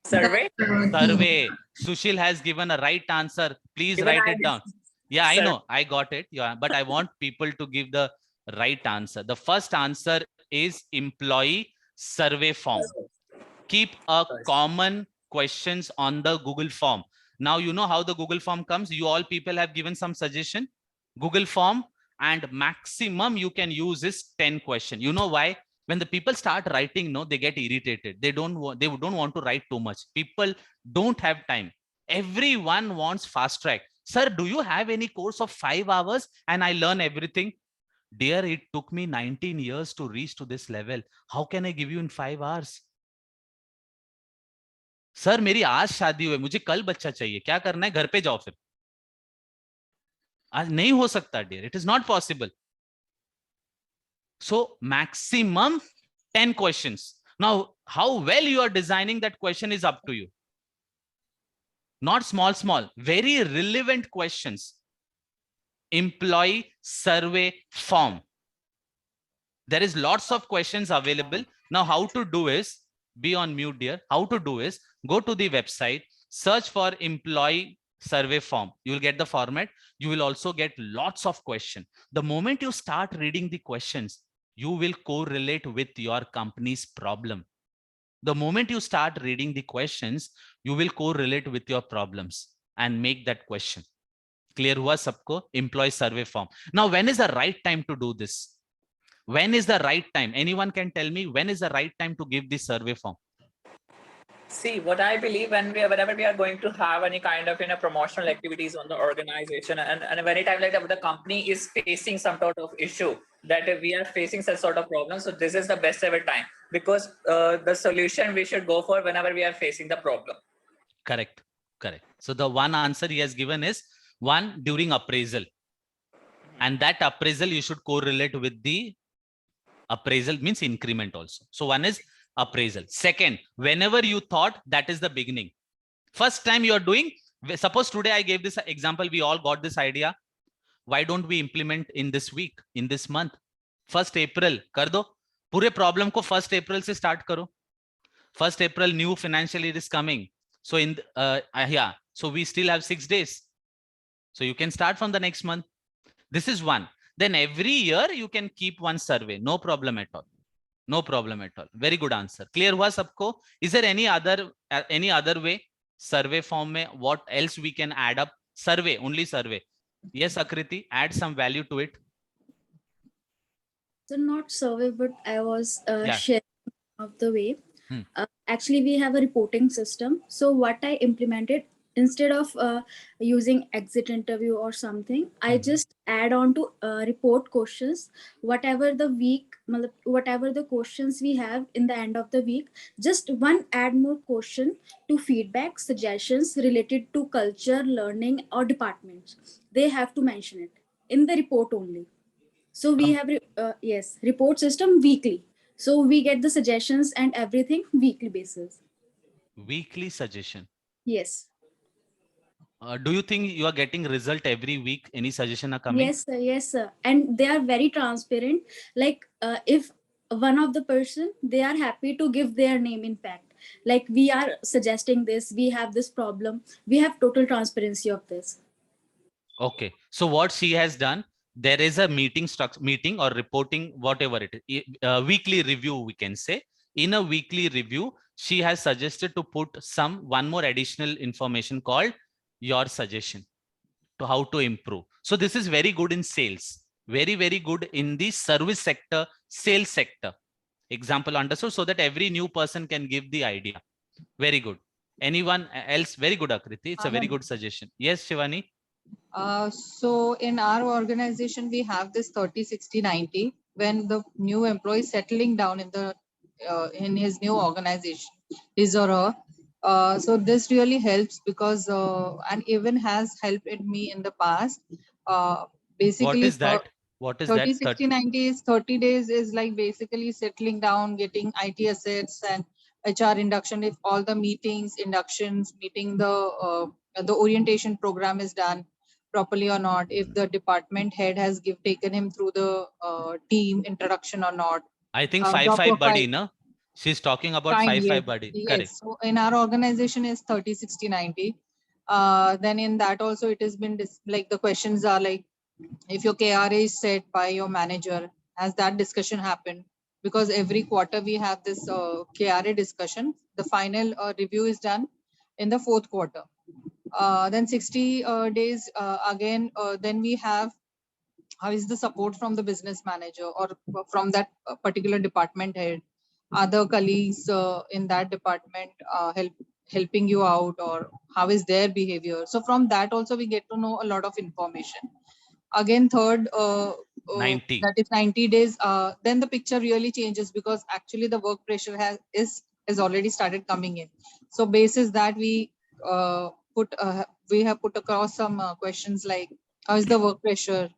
Survey.
Survey. Sushil has given a right answer. Please write it down. Yeah, I know. I got it. Yeah, but I want people to give the right answer. The first answer is employee survey form. Keep a common questions on the Google form. Now you know how the Google form comes. You all people have given some suggestion. Google form, and maximum you can use is 10 questions. You know why? When the people start writing, they get irritated. They don't want to write too much. People don't have time. Everyone wants fast track. Sir, do you have any course of 5 hours and I learn everything? Dear, it took me 19 years to reach to this level. How can I give you in 5 hours? Sir मेरी आज शादी हुई, मुझे कल बच्चा चाहिए, क्या करना है? घर पे जाओ फिर. आज नहीं हो सकता dear, it is not possible. So maximum 10 questions. Now, how well you are designing that question is up to you. Not small, very relevant questions. Employee survey form. There is lots of questions available. Now, how to do is, be on mute, dear. How to do is, go to the website, search for employee survey form. You will get the format. You will also get lots of questions. The moment you start reading the questions, you will correlate with your company's problem. The moment you start reading the questions, you will correlate with your problems and make that question. Clear hua sabko? Employee survey form. Now, when is the right time to do this? When is the right time? Anyone can tell me when is the right time to give this survey form?
See, what I believe, whenever we are going to have any kind of promotional activities on the organization, and any time like that, the company is facing some sort of issue, that we are facing such sort of problem. So this is the best ever time, because the solution we should go for whenever we are facing the problem.
Correct. So the one answer he has given is one, during appraisal. And that appraisal you should correlate with the appraisal, means increment also. So one is appraisal. Second, whenever you thought, that is the beginning. First time you are doing, suppose today I gave this example, we all got this idea. Why don't we implement in this week, in this month? 1st April kar do. Pure problem ko 1st April se start karo. 1st April new financial year is coming. So so we still have 6 days. So you can start from the next month. This is one. Then every year you can keep one survey. No problem at all. No problem at all. Very good answer. Clear hua sabko? Is there any other way? Survey form mein what else we can add up? Survey, only survey. Yes, Akriti, add some value to it.
So not survey, but I was sharing of the way.
Hmm.
Actually, we have a reporting system. So what I implemented, instead of using exit interview or something, I just add on to report questions, whatever the questions we have in the end of the week, just one add more question to feedback, suggestions related to culture, learning or departments. They have to mention it in the report only. So we have report system weekly. So we get the suggestions and everything weekly basis.
Weekly suggestion.
Yes.
Do you think you are getting result every week? Any suggestion are coming?
Yes, sir. And they are very transparent. Like if one of the person, they are happy to give their name in fact. Like we are suggesting this, we have this problem. We have total transparency of this.
Okay. So what she has done, there is a meeting or reporting, whatever it is, weekly review, we can say. In a weekly review, she has suggested to put one more additional information called your suggestion to how to improve. So this is very good in sales, very, very good in the service sector, sales sector. Example understood, so that every new person can give the idea. Very good. Anyone else? Very good, Akriti. It's a very good suggestion. Yes, Shivani.
So in our organization, we have this 30-60-90 when the new employee is settling down in his new organization, his or her. So this really helps because and even has helped me in the past. Basically,
what is
30-60-90 is 30 days is like basically settling down, getting IT assets and HR induction. If all the meetings, inductions, meeting the orientation program is done properly or not, if the department head has taken him through the team introduction or not.
I think 5-5 buddy, no? She's talking about 5-5 buddy.
Yes.
Correct.
So in our organization is 30-60-90. Then in that also it has been like the questions are like, if your KRA is set by your manager, has that discussion happened? Because every quarter we have this KRA discussion. The final review is done in the 4th quarter. Then 60 days again, then we have how is the support from the business manager or from that particular department head, other colleagues in that department helping you out, or how is their behavior. So from that also we get to know a lot of information. Again, third,
90.
that is 90 days. Then the picture really changes because actually the work pressure has already started coming in. So basis that we have put across some questions like How is the work pressure?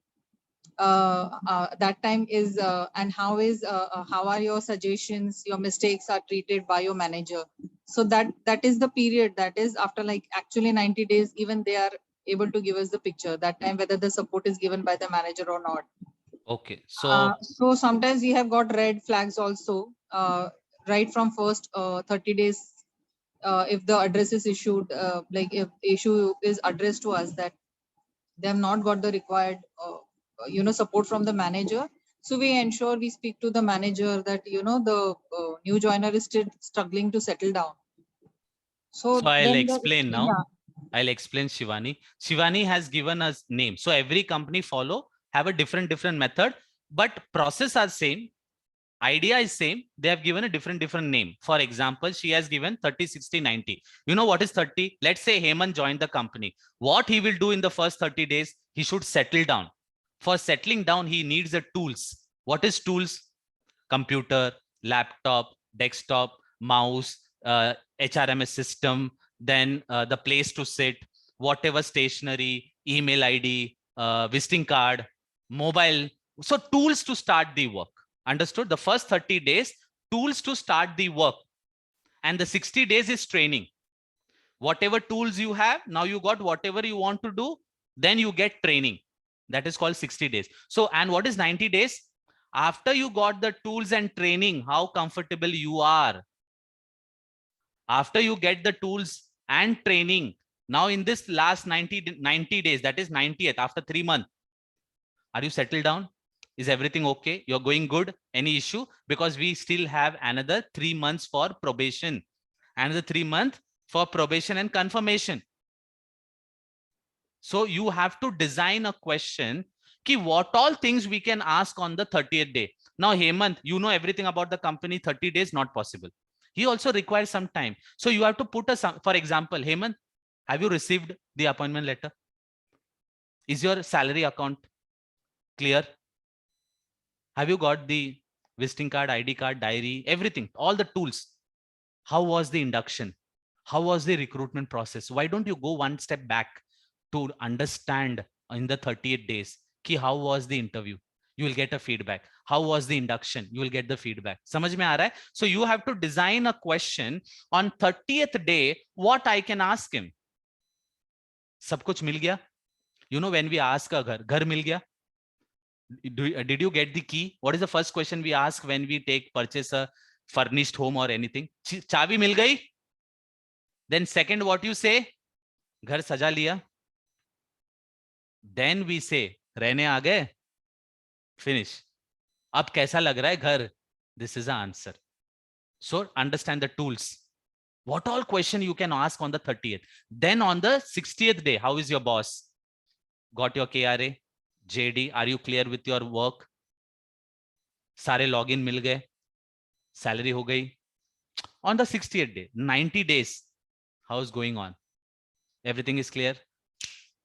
That time is and how are your suggestions, your mistakes are treated by your manager? So that is the period, that is after like actually 90 days, even they are able to give us the picture that time whether the support is given by the manager or not.
Okay, so
so sometimes we have got red flags also right from first 30 days. If the address is issued, like if issue is addressed to us that they have not got the required support from the manager, so we ensure we speak to the manager that the new joiner is still struggling to settle down. So
I'll
then
explain now.
yeah.
I'll explain Shivani. Shivani has given us name. So every company have a different method, but process are same. Idea is same. They have given a different name. For example, she has given 30, 60, 90. You know what is 30? Let's say Hemant joined the company. What he will do in the first 30 days, he should settle down. For settling down, he needs the tools. What is tools? Computer, laptop, desktop, mouse, HRMS system, then the place to sit, whatever stationery, email ID, visiting card, mobile. So tools to start the work. Understood? The first 30 days, tools to start the work. And the 60 days is training. Whatever tools you have, now you got whatever you want to do, then you get training. That is called 60 days. So, and what is 90 days? After you got the tools and training, how comfortable you are. After you get the tools and training, now in this last 90 days, that is 90th, after 3 months, are you settled down? Is everything okay? You're going good? Any issue? Because we still have another 3 months for probation. Another 3 months for probation and confirmation. So you have to design a question ki what all things we can ask on the 30th day. Now, Hemant, you know everything about the company, 30 days, not possible. He also requires some time. So you have to put for example, Hemant, have you received the appointment letter? Is your salary account clear? Have you got the visiting card, ID card, diary, everything, all the tools? How was the induction? How was the recruitment process? Why don't you go one step back to understand in the 38 days ki how was the interview? You will get a feedback. How was the induction? You will get the feedback. Samajh mein aa raha hai? So you have to design a question on 30th day, what I can ask him. Sab kuch mil gaya? You know, when we ask a ghar mil gaya? Did you get the key? What is the first question we ask when we purchase a furnished home or anything? Chavi mil gayi? Then second, what you say? Ghar saja liya. Then we say, रहने आ गए? Finish. अब कैसा लग रहा है घर? This is the answer. So understand the tools. What all question you can ask on the 30th. Then on the 60th day, how is your boss? Got your KRA? JD, are you clear with your work? सारे login मिल गए? Salary हो गई? On the 60th day, 90 days, how's going on? Everything is clear?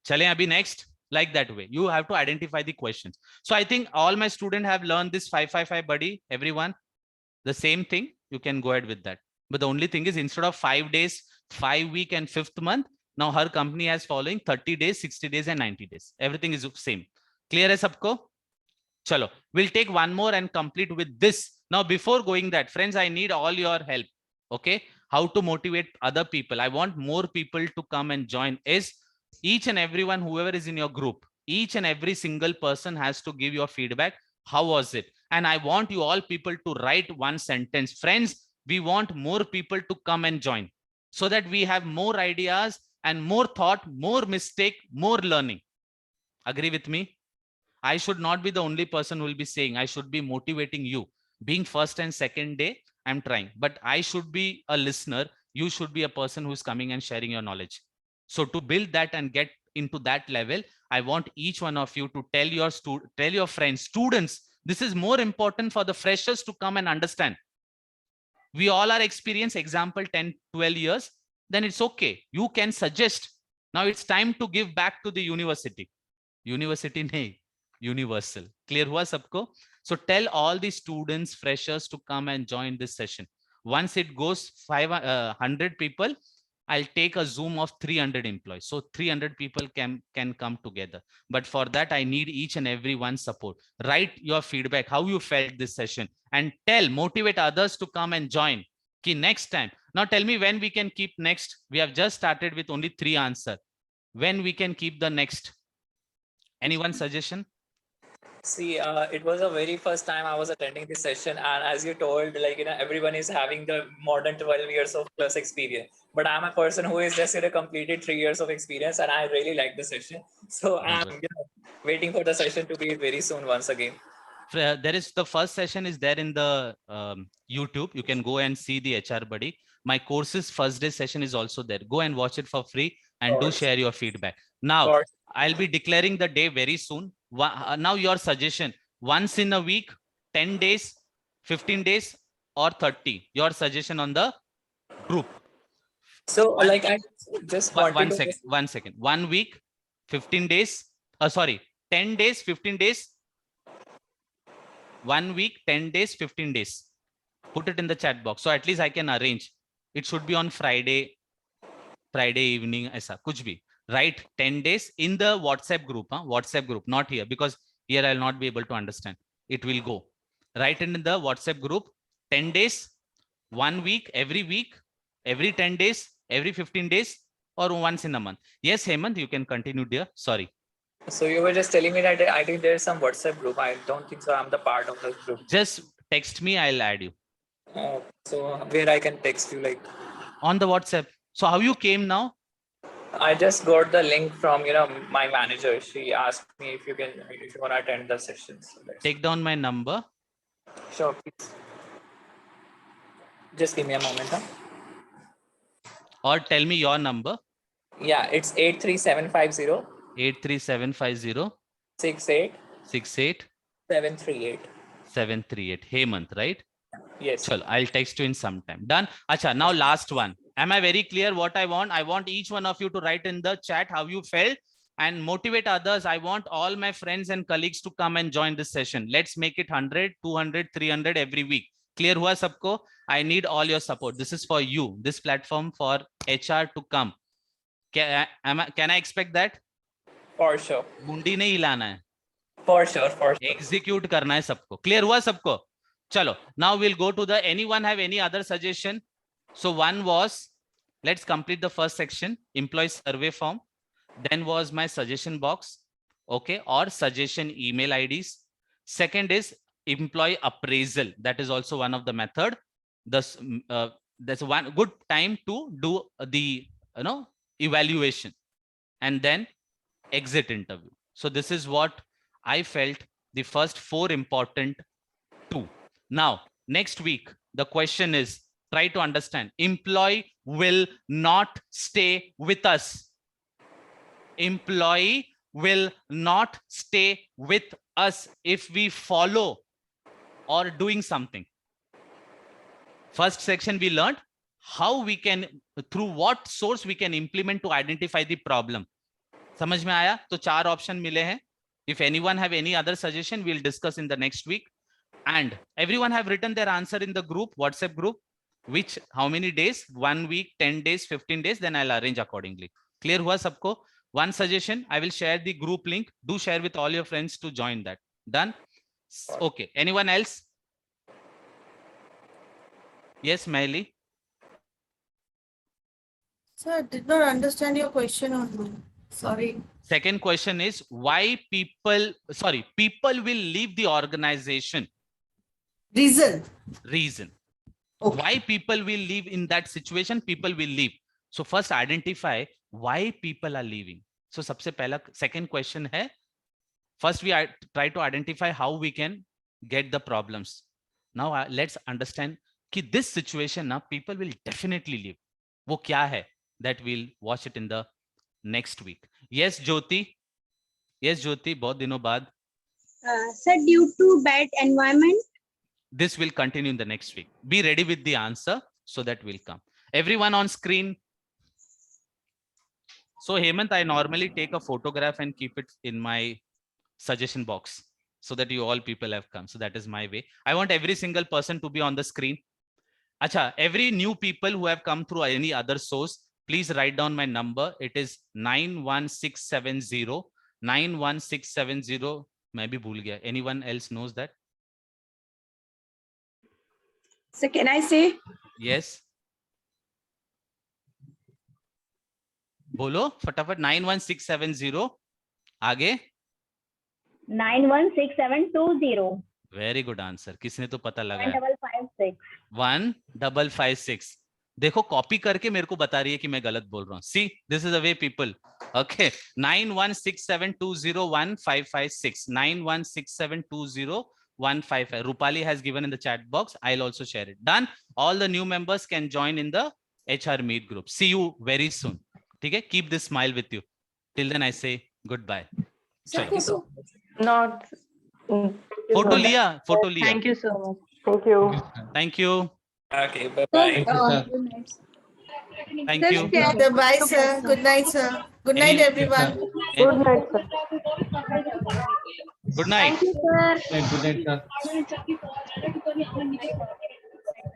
चलें अभी next. Like that way, you have to identify the questions. So I think all my students have learned this 555 buddy, everyone. The same thing, you can go ahead with that. But the only thing is, instead of 5 days, 5 week and 5th month, now her company has following 30 days, 60 days and 90 days. Everything is same. Clear hai sabko? Chalo, we'll take one more and complete with this. Now, before going that, friends, I need all your help. Okay. How to motivate other people. I want more people to come and join. Is each and everyone, whoever is in your group, each and every single person has to give your feedback. How was it? And I want you all people to write one sentence. Friends, we want more people to come and join so that we have more ideas and more thought, more mistake, more learning. Agree with me? I should not be the only person who will be saying, I should be motivating you. Being first and second day, I'm trying, but I should be a listener. You should be a person who's coming and sharing your knowledge. So to build that and get into that level, I want each one of you to tell your friends, students, this is more important for the freshers to come and understand. We all are experienced, example 10, 12 years, then it's okay. You can suggest. Now it's time to give back to the university. University nahi, universal. Clear hua sabko? So tell all the students, freshers to come and join this session. Once it goes 500 people, I'll take a Zoom of 300 employees. So 300 people can come together. But for that, I need each and every one support. Write your feedback, how you felt this session, and motivate others to come and join. Ki next time. Now tell me when we can keep next. We have just started with only 3 answers. When we can keep the next? Anyone suggestion?
See, it was a very first time I was attending this session, and as you told, like, everyone is having the more than 12 years of plus experience. But I'm a person who is just completed 3 years of experience, and I really like the session. So I'm waiting for the session to be very soon once again.
There is the first session is there in the YouTube. You can go and see the HR Buddy. My courses first day session is also there. Go and watch it for free and do share your feedback. Now, I'll be declaring the day very soon. Now your suggestion, once in a week, 10 days, 15 days, or 30. Your suggestion on the group.
So like I just
one second. 1 week, 15 days. 10 days, 15 days. 1 week, 10 days, 15 days. Put it in the chat box. So at least I can arrange. It should be on Friday evening. Aisa, kuch bhi. Write 10 days in the WhatsApp group. WhatsApp group, not here, because here I'll not be able to understand. It will go. Write in the WhatsApp group 10 days, 1 week, every 10 days, every 15 days, or once in a month. Yes, Hemant, you can continue, dear. Sorry.
So you were just telling me that I think there's some WhatsApp group. I don't think so I'm the part of the group.
Just text me, I'll add you.
So where I can text you, like?
On the WhatsApp. So how you came now?
I just got the link from my manager. She asked me if you want to attend the session. So
take down my number.
Sure, please. Just give me a moment.
Or tell me your number.
Yeah, it's 83750.
83750.
68.
738. 738. Hemant, right?
Yes.
Chalo, I'll text you in some time. Done. Acha, now last one. Am I very clear what I want? I want each one of you to write in the chat how you felt and motivate others. I want all my friends and colleagues to come and join this session. Let's make it 100, 200, 300 every week. Clear hua sabko? I need all your support. This is for you. This platform for HR to come. Can I expect that?
For sure.
Mundi nahi hilana hai.
For sure.
Execute karna hai sabko. Clear hua sabko? Chalo. Now we'll go to the, anyone have any other suggestion? So one was, let's complete the first section, employee survey form. Then was my suggestion box, okay, or suggestion email IDs. Second is employee appraisal. That is also one of the method. Thus, there's one good time to do the evaluation, and then exit interview. So this is what I felt the first 4 important 2. Now, next week, the question is, try to understand. Employee will not stay with us. Employee will not stay with us if we follow or doing something. First section we learned how we can, through what source we can implement to identify the problem. समझ में आया? तो 4 option मिले हैं. If anyone have any other suggestion, we'll discuss in the next week. And everyone have written their answer in the group, WhatsApp group. Which, how many days? 1 week, 10 days, 15 days, then I'll arrange accordingly. Clear hua sabko? One suggestion, I will share the group link. Do share with all your friends to join that. Done? Okay. Anyone else? Yes, Maili?
Sir, I did not understand your question on. Sorry.
Second question is why people will leave the organization.
Reason.
Okay. Why people will leave in that situation? People will leave. So first identify why people are leaving. So सबसे पहला second question है. First we try to identify how we can get the problems. Now let's understand कि this situation now people will definitely leave. वो क्या है? That we'll watch it in the next week. Yes, Jyoti. Yes, Jyoti. बहुत दिनों बाद.
Sir, due to bad environment.
This will continue in the next week. Be ready with the answer so that will come. Everyone on screen. So Hemant, I normally take a photograph and keep it in my suggestion box so that you all people have come. So that is my way. I want every single person to be on the screen. Acha, every new people who have come through any other source, please write down my number. It is 91670. 91670. मैं भी भूल गया. Anyone else knows that?
So can I say?
Yes. बोलो फटाफट. 91670. आगे.
916720.
Very good answer. किसने तो पता लगाया.
1556.
1556. देखो कॉपी करके मेरे को बता रही है कि मैं गलत बोल रहा हूँ. See this is the way people. Okay 9167201556. 9167201556. Rupali has given in the chat box. I'll also share it. Done. All the new members can join in the HR Meet group. See you very soon. ठीक है. Keep this smile with you. Till then I say goodbye.
Thank you so much.
Not.
Photo लिया. Photo लिया.
Thank you so much. Thank you.
Thank you.
Okay, bye-bye.
Thank you.
Bye, sir. Good night, sir. Good night, everyone.
Good night, sir.
Good night.
Thank you, sir.
Good night, sir.